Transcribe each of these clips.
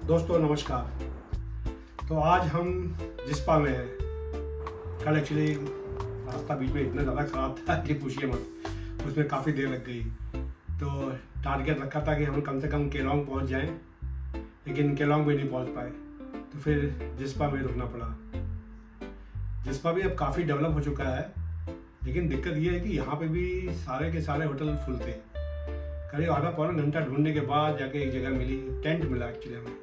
दोस्तों नमस्कार। तो आज हम जिस्पा में हैं। कल एक्चुअली रास्ता बीच में इतना ज़्यादा ख़राब था कि पूछिए मत, उसमें काफ़ी देर लग गई। तो टारगेट रखा था कि हम कम से कम केलोंग पहुंच जाएं, लेकिन केलोंग भी नहीं पहुंच पाए, तो फिर जिस्पा में रुकना पड़ा। जिस्पा भी अब काफ़ी डेवलप हो चुका है, लेकिन दिक्कत ये है कि यहाँ पे भी सारे के सारे होटल फुल थे। करीब आधा पौना घंटा ढूंढने के बाद जाके एक जगह मिली, टेंट मिला एक्चुअली हमें।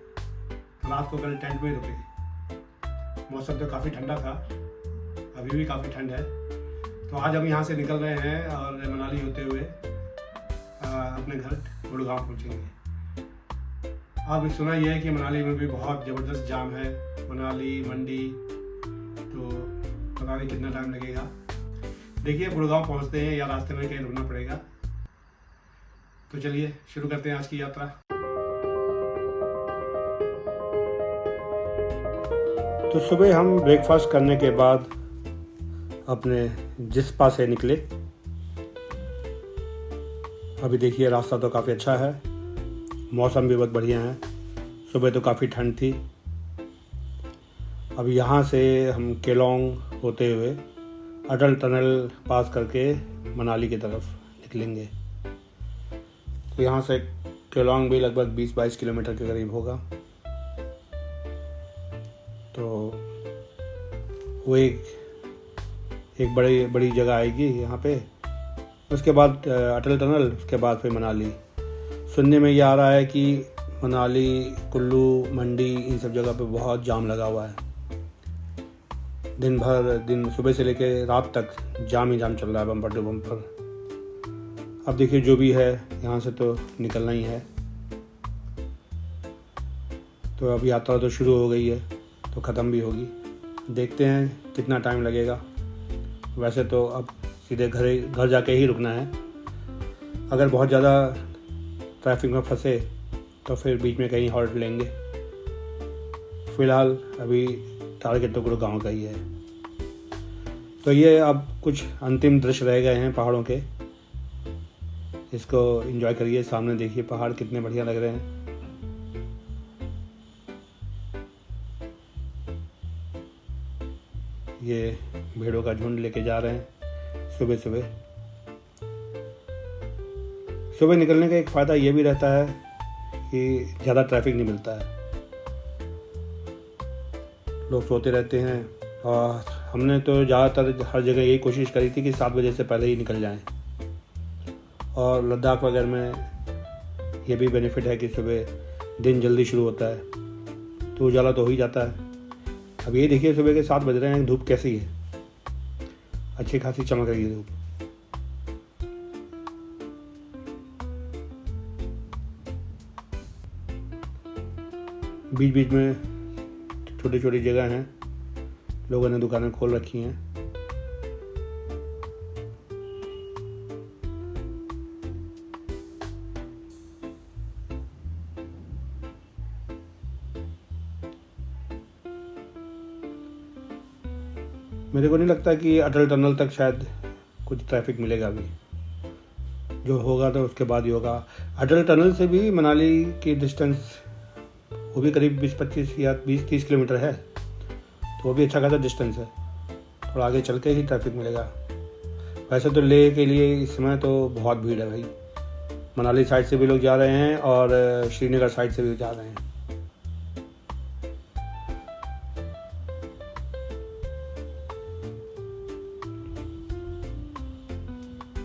तो रात को कल टेंट में ही रुके। मौसम तो काफ़ी ठंडा था, अभी भी काफ़ी ठंड है। तो आज हम यहाँ से निकल रहे हैं और मनाली होते हुए अपने घर गुड़गांव पहुँचेंगे। अब सुना यह है कि मनाली में भी बहुत ज़बरदस्त जाम है, मनाली मंडी, तो पता नहीं कितना टाइम लगेगा। देखिए गुड़गांव पहुँचते हैं या रास्ते में कहीं रुकना पड़ेगा। तो चलिए शुरू करते हैं आज की यात्रा। तो सुबह हम ब्रेकफास्ट करने के बाद अपने जिस्पा से निकले। अभी देखिए रास्ता तो काफ़ी अच्छा है, मौसम भी बहुत बढ़िया है। सुबह तो काफ़ी ठंड थी। अब यहाँ से हम केलोंग होते हुए अटल टनल पास करके मनाली की तरफ निकलेंगे। तो यहाँ से केलोंग भी लगभग 20-22 किलोमीटर के करीब होगा। तो वो एक बड़ी जगह आएगी यहाँ पे। उसके बाद अटल टनल, उसके बाद फिर मनाली। सुनने में ये आ रहा है कि मनाली, कुल्लू, मंडी, इन सब जगह पे बहुत जाम लगा हुआ है। दिन सुबह से लेकर रात तक जाम ही जाम चल रहा है, बम्पर टू बम्पर। अब देखिए जो भी है, यहाँ से तो निकलना ही है। तो अब यात्रा तो शुरू हो गई है, तो ख़त्म भी होगी। देखते हैं कितना टाइम लगेगा। वैसे तो अब सीधे घर जाके ही रुकना है। अगर बहुत ज़्यादा ट्रैफिक में फंसे तो फिर बीच में कहीं हॉल्ट लेंगे। फ़िलहाल अभी टारगेट तो गुड़गांव का ही है। तो ये अब कुछ अंतिम दृश्य रह गए हैं पहाड़ों के, इसको एंजॉय करिए। सामने देखिए पहाड़ कितने बढ़िया लग रहे हैं। ये भेड़ों का झुंड लेके जा रहे हैं सुबह निकलने का एक फ़ायदा ये भी रहता है कि ज़्यादा ट्रैफिक नहीं मिलता है, लोग सोते रहते हैं। और हमने तो ज़्यादातर हर जगह यही कोशिश करी थी कि 7 बजे से पहले ही निकल जाएं। और लद्दाख वगैरह में ये भी बेनिफिट है कि सुबह दिन जल्दी शुरू होता है, तो उजाला तो हो ही जाता है। अब ये देखिए सुबह के 7 बज रहे हैं, धूप कैसी है, अच्छी खासी चमक रही है धूप। बीच बीच में छोटी छोटी जगह हैं, लोगों ने दुकानें खोल रखी हैं। मेरे को नहीं लगता कि अटल टनल तक शायद कुछ ट्रैफिक मिलेगा अभी। जो होगा तो उसके बाद ही होगा। अटल टनल से भी मनाली की डिस्टेंस वो भी करीब 20-25 या 20-30 किलोमीटर है, तो वो भी अच्छा खासा डिस्टेंस है। थोड़ा आगे चल के ही ट्रैफिक मिलेगा। वैसे तो लेह के लिए इस समय तो बहुत भीड़ है भाई। मनाली साइड से भी लोग जा रहे हैं और श्रीनगर साइड से भी जा रहे हैं।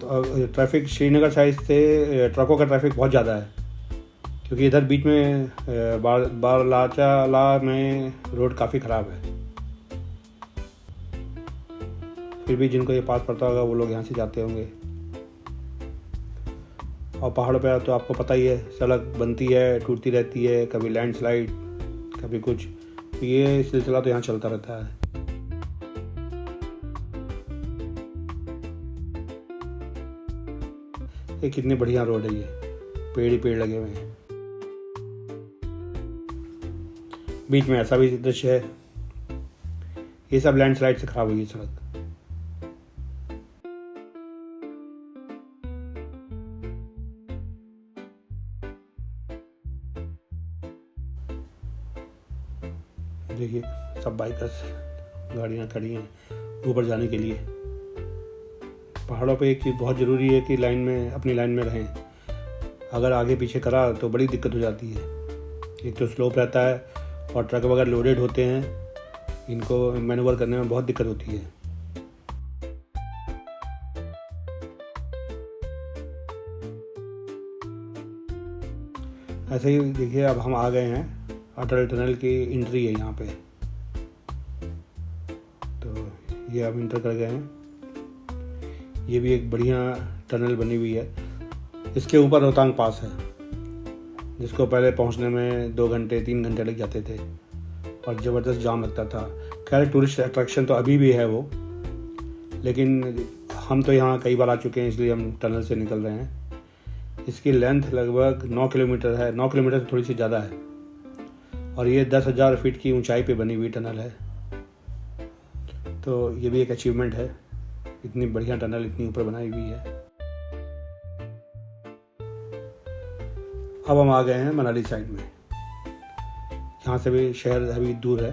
तो ट्रैफिक श्रीनगर साइड से ट्रकों का ट्रैफिक बहुत ज़्यादा है, क्योंकि इधर बीच में बारलाचाला में रोड काफ़ी ख़राब है। फिर भी जिनको ये पास पड़ता होगा वो लोग यहाँ से जाते होंगे। और पहाड़ों पे तो आपको पता ही है, सड़क बनती है, टूटती रहती है, कभी लैंडस्लाइड, कभी कुछ। तो ये सिलसिला तो यहाँ चलता रहता है। ये कितनी बढ़िया रोड है, ये पेड़ ही पेड़ लगे हुए हैं। बीच में ऐसा भी दृश्य है, ये सब लैंडस्लाइड से खराब हुई है सड़क। देखिए सब बाइकर्स गाड़ियाँ खड़ी हैं ऊपर जाने के लिए। पहाड़ों पे एक चीज़ बहुत ज़रूरी है कि अपनी लाइन में रहें। अगर आगे पीछे करा तो बड़ी दिक्कत हो जाती है। एक तो स्लोप रहता है और ट्रक वगैरह लोडेड होते हैं, इनको मैन्यूवर करने में बहुत दिक्कत होती है। ऐसे ही देखिए अब हम आ गए हैं, अटल टनल की एंट्री है यहाँ पे। तो ये अब इंटर कर गए हैं। ये भी एक बढ़िया टनल बनी हुई है। इसके ऊपर रोहतांग पास है, जिसको पहले पहुंचने में 2 घंटे 3 घंटे लग जाते थे और ज़बरदस्त जाम लगता था। खैर टूरिस्ट अट्रैक्शन तो अभी भी है वो, लेकिन हम तो यहाँ कई बार आ चुके हैं इसलिए हम टनल से निकल रहे हैं। इसकी लेंथ लगभग 9 किलोमीटर है, 9 किलोमीटर से थोड़ी सी ज़्यादा है और ये 10,000 फीट की ऊंचाई पे बनी हुई टनल है। तो ये भी एक अचीवमेंट है, इतनी बढ़िया टनल इतनी ऊपर बनाई हुई है। अब हम आ गए हैं मनाली साइड में। यहाँ से भी शहर अभी दूर है।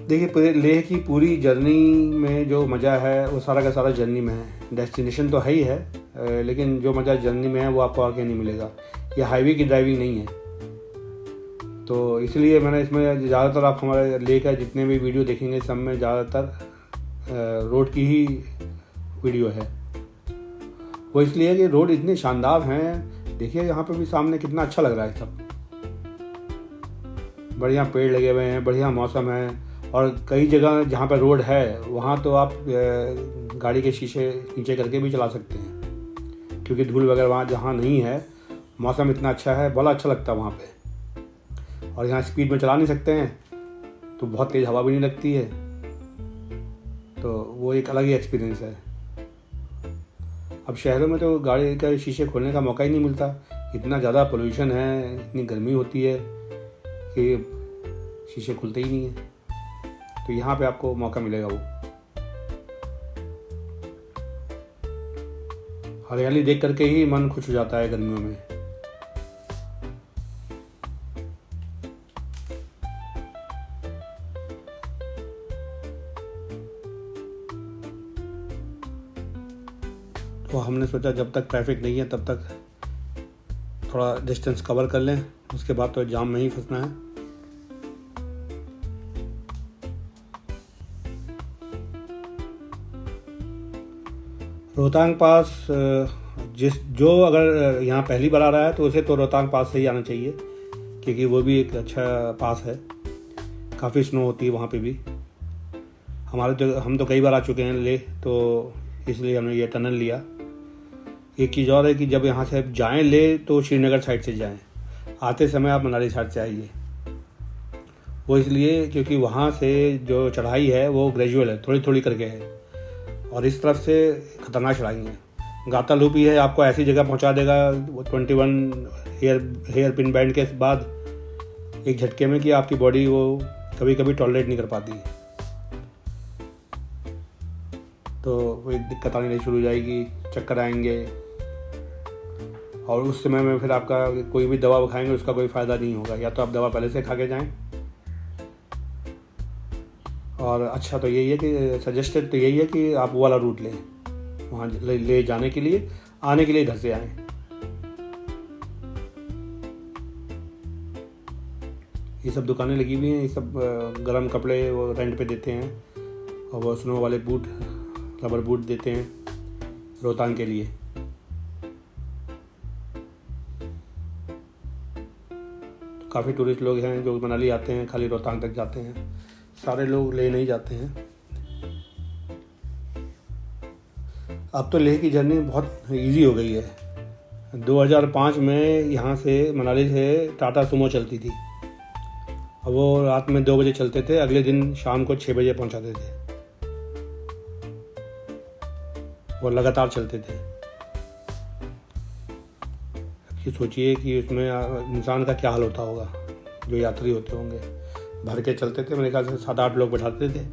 देखिए लेह की पूरी जर्नी में जो मज़ा है वो सारा का सारा जर्नी में है। डेस्टिनेशन तो है ही है, लेकिन जो मज़ा जर्नी में है वो आपको आगे नहीं मिलेगा। ये हाईवे की ड्राइविंग नहीं है, तो इसलिए मैंने इसमें ज़्यादातर आप हमारे लेह का जितने भी वीडियो देखेंगे सब में ज़्यादातर रोड की ही वीडियो है। वो इसलिए कि रोड इतने शानदार हैं। देखिए यहाँ पे भी सामने कितना अच्छा लग रहा है सब। बढ़िया पेड़ लगे हुए हैं, बढ़िया मौसम है और कई जगह जहाँ पे रोड है वहाँ तो आप गाड़ी के शीशे नीचे करके भी चला सकते हैं, क्योंकि धूल वगैरह वहाँ जहाँ नहीं है। मौसम इतना अच्छा है, बड़ा अच्छा लगता है वहाँ पे। और यहाँ स्पीड में चला नहीं सकते हैं तो बहुत तेज़ हवा भी नहीं लगती है, तो वो एक अलग ही एक्सपीरियंस है। अब शहरों में तो गाड़ी का शीशे खोलने का मौका ही नहीं मिलता, इतना ज़्यादा पोल्यूशन है, इतनी गर्मी होती है कि शीशे खुलते ही नहीं है। तो यहाँ पे आपको मौका मिलेगा। वो हरियाली देख करके ही मन खुश हो जाता है गर्मियों में। तो हमने सोचा जब तक ट्रैफिक नहीं है तब तक थोड़ा डिस्टेंस कवर कर लें, उसके बाद तो जाम में ही फंसना है। रोहतांग पास जो अगर यहाँ पहली बार आ रहा है तो उसे तो रोहतांग पास से ही आना चाहिए, क्योंकि वो भी एक अच्छा पास है। काफ़ी स्नो होती है वहाँ पे भी। हम तो कई बार आ चुके हैं ले, तो इसलिए हमने ये टनल लिया। एक चीज़ और है कि जब यहाँ से आप जाएँ ले तो श्रीनगर साइड से जाएं, आते समय आप मनाली साइड से आइए। वो इसलिए क्योंकि वहाँ से जो चढ़ाई है वो ग्रेजुअल है, थोड़ी थोड़ी करके है और इस तरफ से ख़तरनाक चढ़ाई है। गाता लूप ही है, आपको ऐसी जगह पहुँचा देगा 21 हेयर पिन बैंड के बाद एक झटके में कि आपकी बॉडी वो कभी कभी टॉलरेट नहीं कर पाती। तो वो एक दिक्कत आनी शुरू हो जाएगी, चक्कर आएंगे और उस समय में फिर आपका कोई भी दवा खाएंगे उसका कोई फ़ायदा नहीं होगा। या तो आप दवा पहले से खा के जाएं, और अच्छा तो यही है कि सजेस्टेड तो यही है कि आप वो वाला रूट लें, वहाँ ले जाने के लिए, आने के लिए इधर से आएँ। ये सब दुकानें लगी हुई हैं, ये सब गर्म कपड़े वो रेंट पे देते हैं और वो स्नो वाले बूट, रबर बूट देते हैं रोहतांग के लिए। काफ़ी टूरिस्ट लोग हैं जो मनाली आते हैं, खाली रोहतांग तक जाते हैं, सारे लोग लेह नहीं जाते हैं। अब तो लेह की जर्नी बहुत इजी हो गई है। 2005 में यहाँ से मनाली से टाटा सुमो चलती थी, अब वो रात में 2 बजे चलते थे, अगले दिन शाम को 6 बजे पहुँचाते थे। वो लगातार चलते थे। ये सोचिए कि उसमें इंसान का क्या हाल होता होगा, जो यात्री होते होंगे। भर के चलते थे, मेरे ख्याल से 7-8 लोग बैठाते थे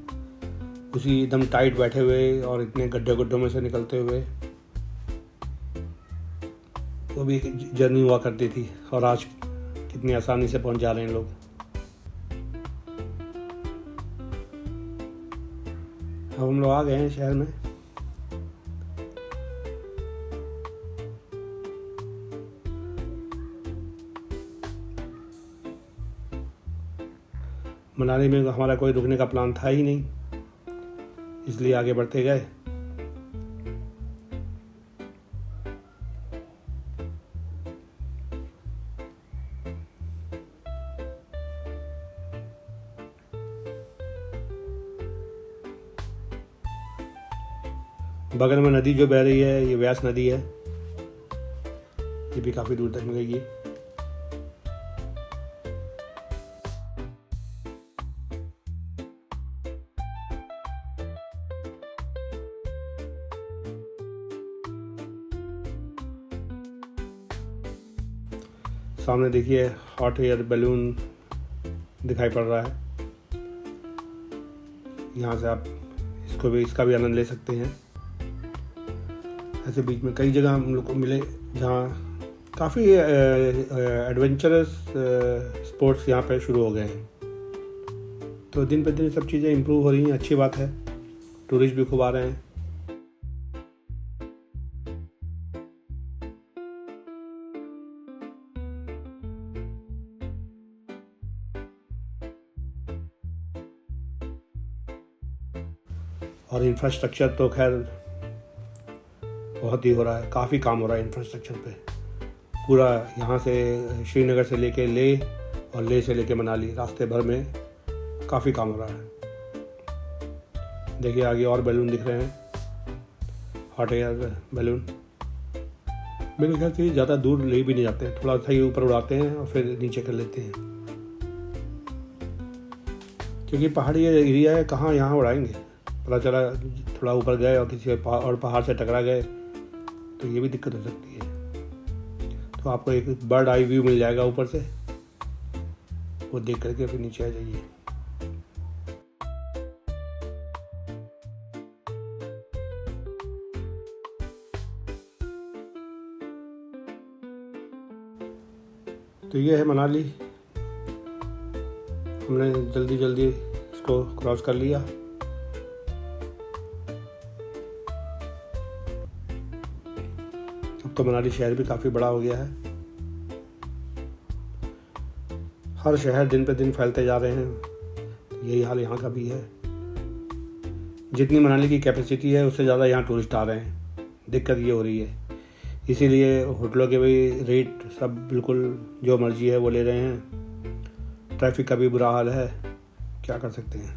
उसी एकदम टाइट बैठे हुए और इतने गड्ढों में से निकलते हुए। वो भी एक जर्नी हुआ करती थी। और आज कितनी आसानी से पहुंच जा रहे हैं लोग। अब हम लोग आ गए हैं शहर में। मनाली में हमारा कोई रुकने का प्लान था ही नहीं, इसलिए आगे बढ़ते गए। बगल में नदी जो बह रही है ये व्यास नदी है, ये भी काफ़ी दूर तक मिलेगी। सामने देखिए हॉट एयर बैलून दिखाई पड़ रहा है। यहाँ से आप इसका भी आनंद ले सकते हैं। ऐसे बीच में कई जगह हम लोग को मिले जहाँ काफ़ी एडवेंचरस स्पोर्ट्स यहाँ पे शुरू हो गए हैं। तो दिन पर दिन सब चीज़ें इम्प्रूव हो रही हैं, अच्छी बात है। टूरिस्ट भी खूब आ रहे हैं। और इंफ्रास्ट्रक्चर तो खैर बहुत ही हो रहा है, काफ़ी काम हो रहा है इंफ्रास्ट्रक्चर पे। पूरा यहाँ से श्रीनगर से लेके लेह और लेह से लेके मनाली रास्ते भर में काफ़ी काम हो रहा है। देखिए आगे और बैलून दिख रहे हैं, हॉट एयर बैलून। मेरे ख्याल से ज़्यादा दूर ले भी नहीं जाते हैं, थोड़ा सा ही ऊपर उड़ाते हैं और फिर नीचे कर लेते हैं, क्योंकि पहाड़ी एरिया है, कहाँ यहाँ उड़ाएंगे। पता चला थोड़ा ऊपर गए और किसी और पहाड़ से टकरा गए तो ये भी दिक्कत हो सकती है। तो आपको एक बर्ड आई व्यू मिल जाएगा ऊपर से, वो देख करके फिर नीचे आ जाइए। तो ये है मनाली। हमने जल्दी जल्दी इसको क्रॉस कर लिया। तो मनाली शहर भी काफ़ी बड़ा हो गया है। हर शहर दिन पे दिन फैलते जा रहे हैं, यही हाल यहाँ का भी है। जितनी मनाली की कैपेसिटी है उससे ज़्यादा यहाँ टूरिस्ट आ रहे हैं, दिक्कत ये हो रही है। इसीलिए होटलों के भी रेट सब बिल्कुल जो मर्जी है वो ले रहे हैं। ट्रैफिक का भी बुरा हाल है, क्या कर सकते हैं।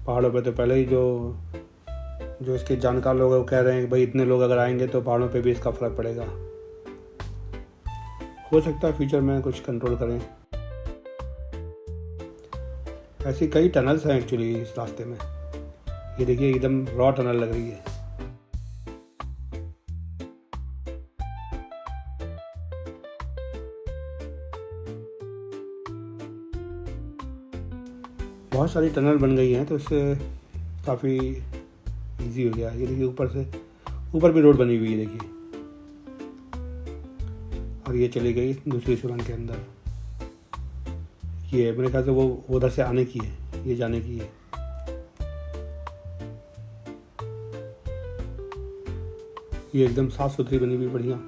पहाड़ों पे तो पहले ही जो इसके जानकार लोग हैं वो कह रहे हैं कि भाई इतने लोग अगर आएंगे तो पहाड़ों पे भी इसका फ़र्क पड़ेगा। हो सकता है फ्यूचर में कुछ कंट्रोल करें। ऐसी कई टनल्स हैं एक्चुअली इस रास्ते में। ये देखिए एकदम रॉ टनल लग रही है। बहुत सारी टनल बन गई हैं तो इससे काफ़ी इजी हो गया। ये देखिए ऊपर भी रोड बनी हुई है देखिए, और ये चली गई दूसरी सुरंग के अंदर। ये मेरे ख्याल से वो उधर से आने की है, ये जाने की है। ये एकदम साफ सुथरी बनी हुई, बढ़िया।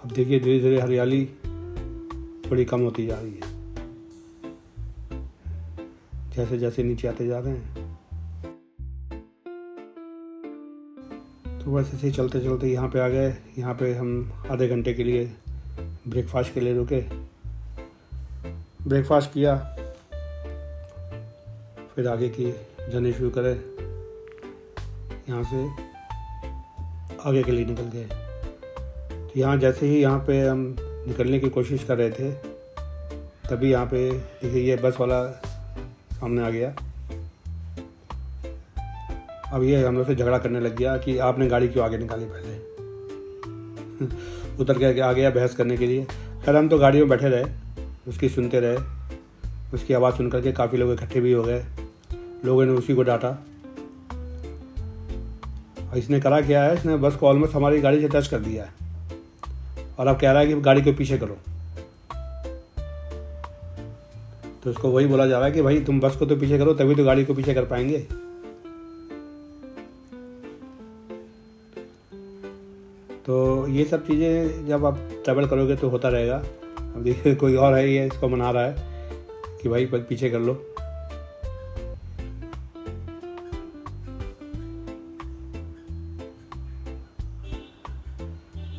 अब देखिए धीरे धीरे हरियाली थोड़ी कम होती जा रही है जैसे जैसे नीचे आते जा रहे हैं। तो वैसे से चलते चलते यहाँ पे आ गए। यहाँ पे हम आधे घंटे के लिए ब्रेकफास्ट के लिए रुके। ब्रेकफास्ट किया, फिर आगे की जर्नी शुरू करें। यहाँ से आगे के लिए निकल गए। तो यहाँ जैसे ही यहाँ पे हम निकलने की कोशिश कर रहे थे तभी यहाँ पे देखिए ये बस वाला सामने आ गया। अब ये हम लोग से झगड़ा करने लग गया कि आपने गाड़ी क्यों आगे निकाली पहले। उतर के आ गया बहस करने के लिए। खैर हम तो गाड़ी में बैठे रहे, उसकी सुनते रहे। उसकी आवाज़ सुन करके काफ़ी लोग इकट्ठे भी हो गए। लोगों ने उसी को डांटा। इसने करा क्या है, इसने बस को ऑलमोस्ट हमारी गाड़ी से टच कर दिया है और अब कह रहा है कि गाड़ी को पीछे करो। तो उसको वही बोला जा रहा है कि भाई तुम बस को तो पीछे करो, तभी तो गाड़ी को पीछे कर पाएंगे। तो ये सब चीज़ें जब आप ट्रैवल करोगे तो होता रहेगा। अब देखिए कोई और है, ये इसको मना रहा है कि भाई पीछे कर लो।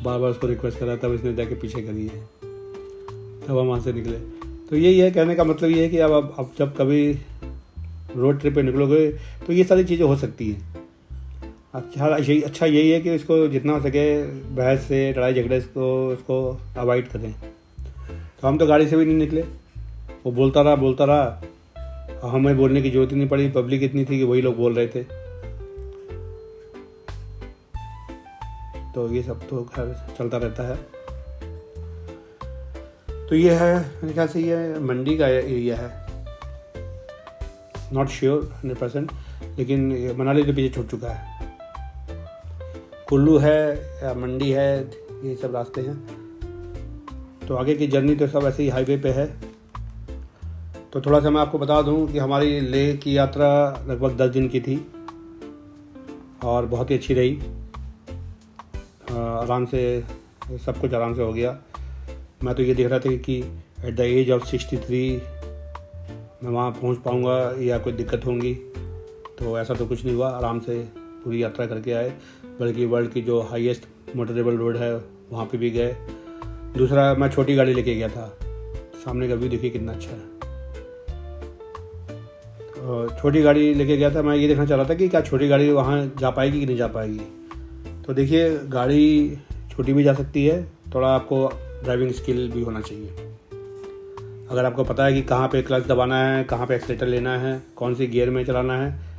बार बार उसको रिक्वेस्ट कर रहा था, तब इसने जाके पीछे करी है, तब हम वहाँ से निकले। तो यही है, कहने का मतलब ये है कि अब जब कभी रोड ट्रिप पे निकलोगे तो ये सारी चीज़ें हो सकती हैं। अच्छा यही है कि इसको जितना हो सके बहस से, लड़ाई झगड़े इसको अवॉइड करें। तो हम तो गाड़ी से भी नहीं निकले, वो बोलता रहा, हमें बोलने की जरूरत ही नहीं पड़ी। पब्लिक इतनी थी कि वही लोग बोल रहे थे। तो ये सब तो खैर चलता रहता है। तो ये है मेरे ख्याल से, ये मंडी का एरिया है, नॉट श्योर 100%, लेकिन मनाली तो पीछे छूट चुका है। कुल्लू है या मंडी है, ये सब रास्ते हैं। तो आगे की जर्नी तो सब ऐसे ही हाईवे पे है। तो थोड़ा सा मैं आपको बता दूं कि हमारी लेह की यात्रा लगभग 10 दिन की थी और बहुत ही अच्छी रही। आराम से सब कुछ आराम से हो गया। मैं तो ये देख रहा था कि एट द एज ऑफ 63 मैं वहाँ पहुँच पाऊँगा या कोई दिक्कत होंगी। तो ऐसा तो कुछ नहीं हुआ, आराम से पूरी यात्रा करके आए। बल्कि वर्ल्ड की जो हाईएस्ट मोटरेबल रोड है वहाँ पे भी गए। दूसरा, मैं छोटी गाड़ी लेके गया था। सामने का व्यू देखिए कितना अच्छा है। छोटी गाड़ी लेके गया था, मैं ये देखना चाह रहा था कि क्या छोटी गाड़ी वहाँ जा पाएगी कि नहीं जा पाएगी। तो देखिए गाड़ी छोटी भी जा सकती है, थोड़ा आपको ड्राइविंग स्किल भी होना चाहिए। अगर आपको पता है कि कहाँ पे क्लच दबाना है, कहाँ पे एक्सीलेटर लेना है, कौन सी गियर में चलाना है,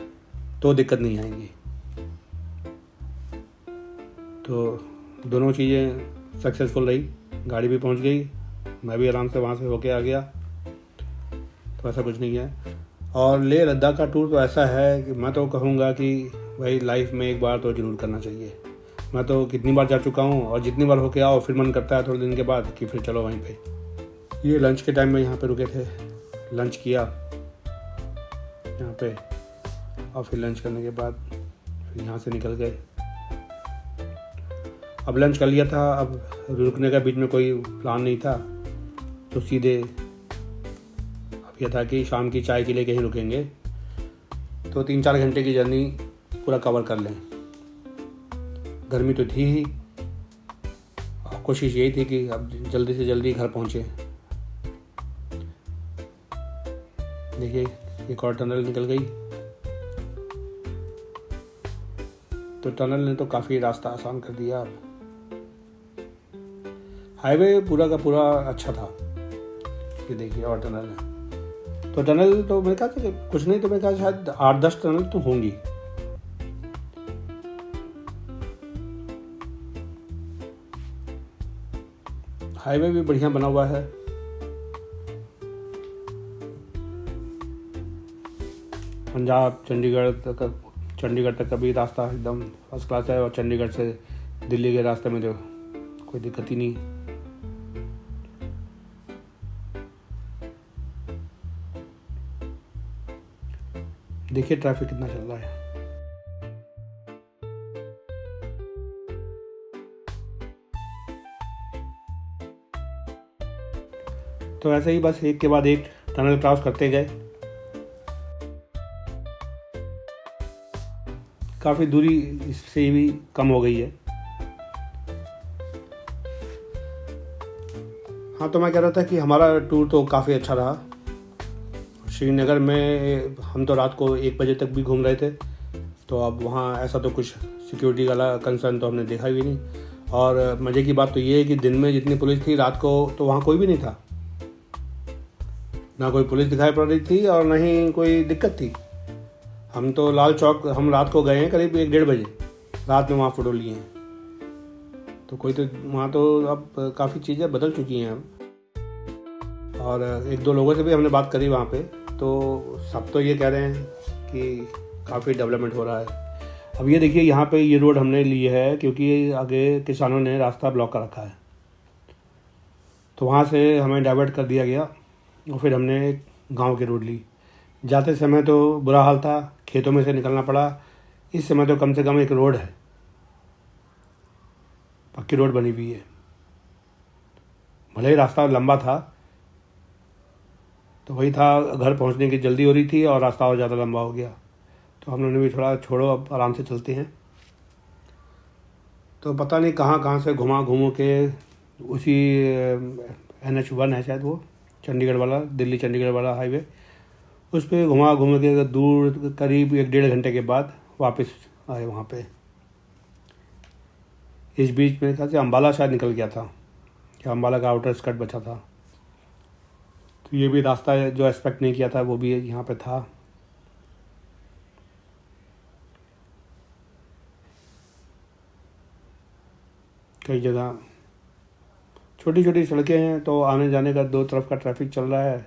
तो दिक्कत नहीं आएंगी। तो दोनों चीज़ें सक्सेसफुल रही, गाड़ी भी पहुंच गई, मैं भी आराम से वहाँ से होके आ गया। तो ऐसा कुछ नहीं है। और लेह लद्दाख का टूर तो ऐसा है कि मैं तो कहूँगा कि भाई लाइफ में एक बार तो ज़रूर करना चाहिए। मैं तो कितनी बार जा चुका हूँ और जितनी बार होके आओ फिर मन करता है थोड़े दिन के बाद कि फिर चलो वहीं पे। ये लंच के टाइम में यहाँ पे रुके थे, लंच किया यहाँ पे और फिर लंच करने के बाद फिर यहाँ से निकल गए। अब लंच कर लिया था, अब रुकने का बीच में कोई प्लान नहीं था, तो सीधे अब यह था कि शाम की चाय के लिए कहीं रुकेंगे। तो 3-4 घंटे की जर्नी पूरा कवर कर लें। गर्मी तो थी ही, कोशिश यही थी कि अब जल्दी से जल्दी घर पहुँचे। देखिए एक और टनल निकल गई। तो टनल ने तो काफ़ी रास्ता आसान कर दिया। अब हाईवे पूरा का पूरा अच्छा था। ये देखिए और टनल है। तो टनल तो मेरे ख्याल से कुछ नहीं तो मेरे ख्याल शायद 8-10 टनल तो होंगी। हाईवे भी बढ़िया बना हुआ है। पंजाब चंडीगढ़ तक का भी रास्ता एकदम फर्स्ट क्लास है और चंडीगढ़ से दिल्ली के रास्ते में तो कोई दिक्कत ही नहीं। देखिए ट्रैफिक कितना चल रहा है। तो ऐसे ही बस एक के बाद एक टनल क्रॉस करते गए। काफ़ी दूरी इससे भी कम हो गई है। हाँ, तो मैं कह रहा था कि हमारा टूर तो काफ़ी अच्छा रहा। श्रीनगर में हम तो रात को 1 बजे तक भी घूम रहे थे। तो अब वहाँ ऐसा तो कुछ सिक्योरिटी वाला कंसर्न तो हमने देखा भी नहीं। और मज़े की बात तो ये है कि दिन में जितनी पुलिस थी, रात को तो वहाँ कोई भी नहीं था। ना कोई पुलिस दिखाई पड़ रही थी और ना ही कोई दिक्कत थी। हम तो लाल चौक हम रात को गए हैं करीब 1-1:30 बजे, रात में वहाँ फ़ोटो लिए हैं। तो कोई तो वहाँ तो अब काफ़ी चीज़ें बदल चुकी हैं अब। और 1-2 लोगों से भी हमने बात करी वहाँ पे, तो सब तो ये कह रहे हैं कि काफ़ी डेवलपमेंट हो रहा है। अब ये देखिए यहाँ पे ये रोड हमने ली है क्योंकि आगे किसानों ने रास्ता ब्लॉक कर रखा है, तो वहाँ से हमें डाइवर्ट कर दिया गया और फिर हमने गांव की रोड ली। जाते समय तो बुरा हाल था, खेतों में से निकलना पड़ा। इस समय तो कम से कम एक रोड है, पक्की रोड बनी हुई है। भले ही रास्ता लंबा था, तो वही था, घर पहुंचने की जल्दी हो रही थी और रास्ता और ज़्यादा लंबा हो गया, तो हम लोगों ने भी थोड़ा छोड़ो, अब आराम से चलते हैं। तो पता नहीं कहाँ कहाँ से घूमू के उसी NH1 है शायद, वो चंडीगढ़ वाला, दिल्ली चंडीगढ़ वाला हाईवे, उस पर घूम के दूर करीब 1-1.5 घंटे के बाद वापस आए वहाँ पे। इस बीच में से अम्बाला शायद निकल गया था, क्या अम्बाला का आउटर स्कर्ट बचा था। तो ये भी रास्ता जो एक्सपेक्ट नहीं किया था वो भी यहाँ पे था। कई जगह छोटी छोटी सड़कें हैं, तो आने जाने का 2 तरफ का ट्रैफिक चल रहा है,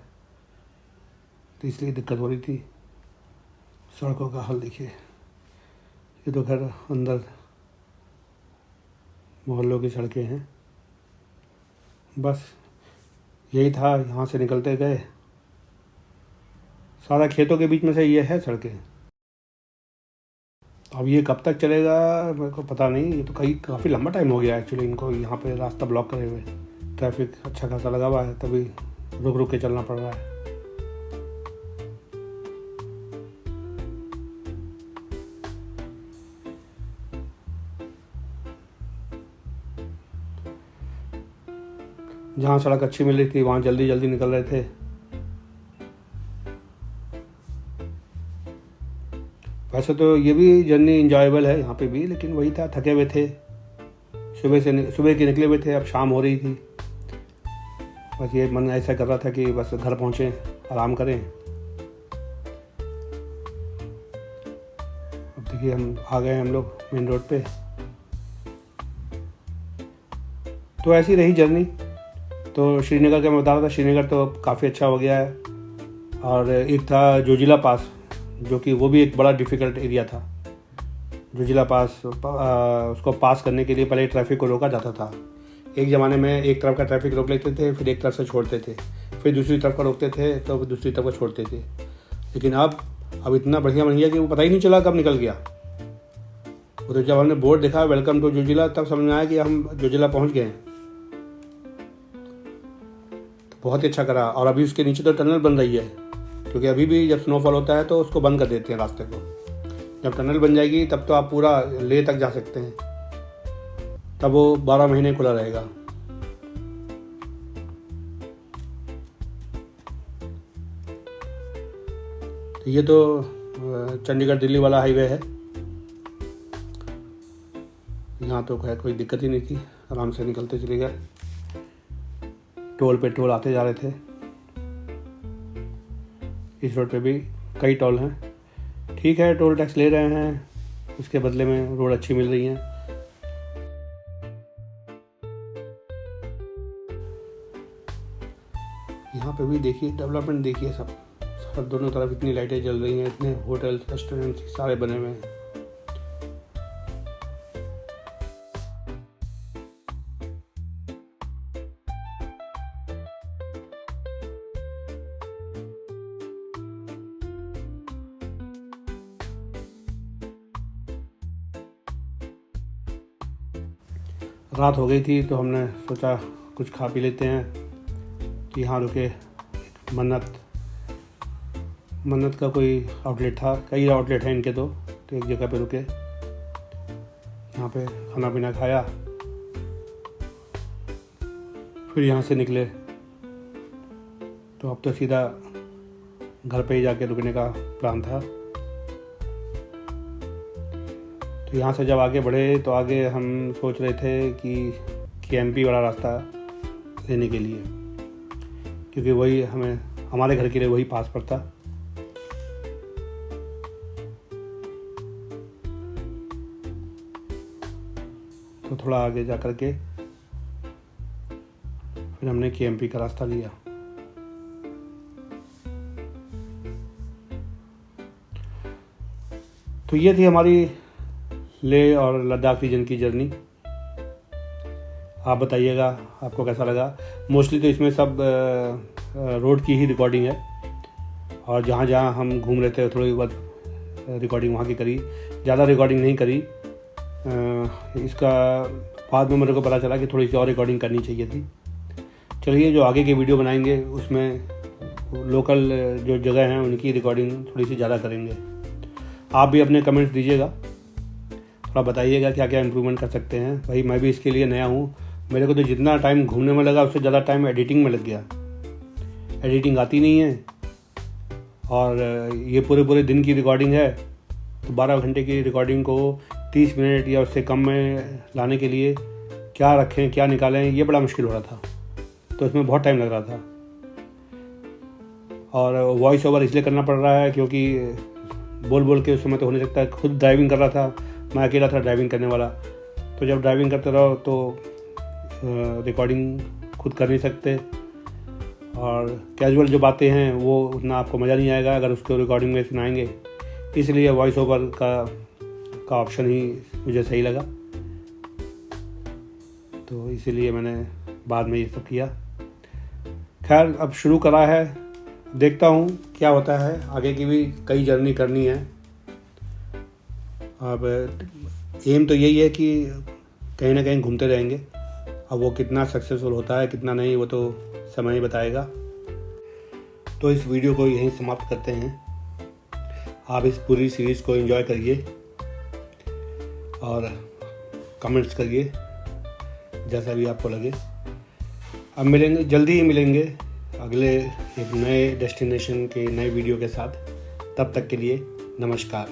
तो इसलिए दिक्कत हो रही थी। सड़कों का हाल देखिए, ये तो घर अंदर मोहल्लों की सड़कें हैं। बस यही था, यहाँ से निकलते गए, सारा खेतों के बीच में से ये है सड़कें। अब ये कब तक चलेगा मेरे को पता नहीं, ये तो काफ़ी लंबा टाइम हो गया एक्चुअली इनको यहाँ पे रास्ता ब्लॉक करे हुए। ट्रैफिक अच्छा खासा लगा हुआ है, तभी रुक रुक के चलना पड़ रहा है। जहाँ सड़क अच्छी मिल रही थी वहाँ जल्दी जल्दी निकल रहे थे। वैसे तो ये भी जर्नी इंजॉयबल है यहाँ पे भी, लेकिन वही था, थके हुए थे, सुबह के निकले हुए थे, अब शाम हो रही थी। बस ये मन ऐसा कर रहा था कि बस घर पहुँचें, आराम करें। अब देखिए हम आ गए, हम लोग मेन रोड पे। तो ऐसी रही जर्नी। तो श्रीनगर का मैं बता रहा था, श्रीनगर तो काफ़ी अच्छा हो गया है। और एक था जोजिला पास, जो कि वो भी एक बड़ा डिफ़िकल्ट एरिया था। जोजिला पास उसको पास करने के लिए पहले ट्रैफिक को रोका जाता था। एक ज़माने में एक तरफ का ट्रैफिक रोक लेते थे, फिर एक तरफ से छोड़ते थे, फिर दूसरी तरफ का रोकते थे, तो दूसरी तरफ को छोड़ते थे। लेकिन अब इतना बढ़िया बन गया कि वो पता ही नहीं चला कब निकल गया। वो तो जब हमने बोर्ड देखा वेलकम टू जोजिला, तब समझ में आया कि हम जोजिला पहुँच गए हैं। बहुत ही अच्छा करा। और अभी उसके नीचे तो टनल बन रही है, क्योंकि अभी भी जब स्नोफॉल होता है तो उसको बंद कर देते हैं रास्ते को। जब टनल बन जाएगी तब तो आप पूरा लेह तक जा सकते हैं, तब वो 12 महीने खुला रहेगा। तो ये तो चंडीगढ़ दिल्ली वाला हाईवे है। यहाँ तो कोई दिक्कत ही नहीं थी, आराम से निकलते चले गए। टोल पे टोल आते जा रहे थे। इस रोड पे भी कई टोल हैं, ठीक है, टोल टैक्स ले रहे हैं, उसके बदले में रोड अच्छी मिल रही है। यहाँ पे भी देखिए डेवलपमेंट, देखिए सब दोनों तरफ इतनी लाइटें जल रही हैं, इतने होटल रेस्टोरेंट सारे बने हुए हैं। रात हो गई थी तो हमने सोचा कुछ खा पी लेते हैं, कि यहाँ रुके। मन्नत का कोई आउटलेट था, कई आउटलेट हैं इनके, तो एक जगह पे रुके, यहाँ पे खाना पीना खाया, फिर यहाँ से निकले। तो अब तो सीधा घर पे ही जाके रुकने का प्लान था। तो यहाँ से जब आगे बढ़े तो आगे हम सोच रहे थे कि MP वाला रास्ता लेने के लिए, क्योंकि वही हमारे घर के लिए वही पास पड़ता। तो थोड़ा आगे जा कर के फिर हमने KMP का रास्ता लिया। तो ये थी हमारी लेह और लद्दाख रीजन की जर्नी। आप बताइएगा आपको कैसा लगा। मोस्टली तो इसमें सब रोड की ही रिकॉर्डिंग है, और जहाँ जहाँ हम घूम रहे थे थोड़ी बहुत रिकॉर्डिंग वहाँ की करी, ज़्यादा रिकॉर्डिंग नहीं करी। इसका बाद में मेरे को पता चला कि थोड़ी सी और रिकॉर्डिंग करनी चाहिए थी। चलिए, जो आगे के वीडियो बनाएंगे उसमें लोकल जो जगह हैं उनकी रिकॉर्डिंग थोड़ी सी ज़्यादा करेंगे। आप भी अपने कमेंट्स दीजिएगा, थोड़ा बताइएगा क्या क्या इम्प्रूवमेंट कर सकते हैं। भाई मैं भी इसके लिए नया हूँ, मेरे को तो जितना टाइम घूमने में लगा उससे ज़्यादा टाइम एडिटिंग में लग गया। एडिटिंग आती नहीं है, और ये पूरे दिन की रिकॉर्डिंग है, तो 12 घंटे की रिकॉर्डिंग को 30 मिनट या उससे कम में लाने के लिए क्या रखें क्या निकालें, ये बड़ा मुश्किल हो रहा था। तो इसमें बहुत टाइम लग रहा था, और वॉइस ओवर इसलिए करना पड़ रहा है क्योंकि बोल के उस समय तो हो नहीं सकता। खुद ड्राइविंग कर रहा था, मैं अकेला था ड्राइविंग करने वाला, तो जब ड्राइविंग करते रहो तो रिकॉर्डिंग खुद कर नहीं सकते, और कैजुअल जो बातें हैं वो उतना आपको मज़ा नहीं आएगा अगर उसको रिकॉर्डिंग में सुनाएंगे। इसलिए वॉइस ओवर का ऑप्शन ही मुझे सही लगा, तो इसीलिए मैंने बाद में ये सब किया। खैर, अब शुरू करा है, देखता हूँ क्या होता है। आगे की भी कई जर्नी करनी है। अब एम तो यही है कि कहीं ना कहीं घूमते रहेंगे। अब वो कितना सक्सेसफुल होता है कितना नहीं, वो तो समय ही बताएगा। तो इस वीडियो को यहीं समाप्त करते हैं। आप इस पूरी सीरीज़ को एंजॉय करिए और कमेंट्स करिए जैसा भी आपको लगे। अब मिलेंगे, जल्दी ही मिलेंगे अगले एक नए डेस्टिनेशन के नए वीडियो के साथ। तब तक के लिए नमस्कार।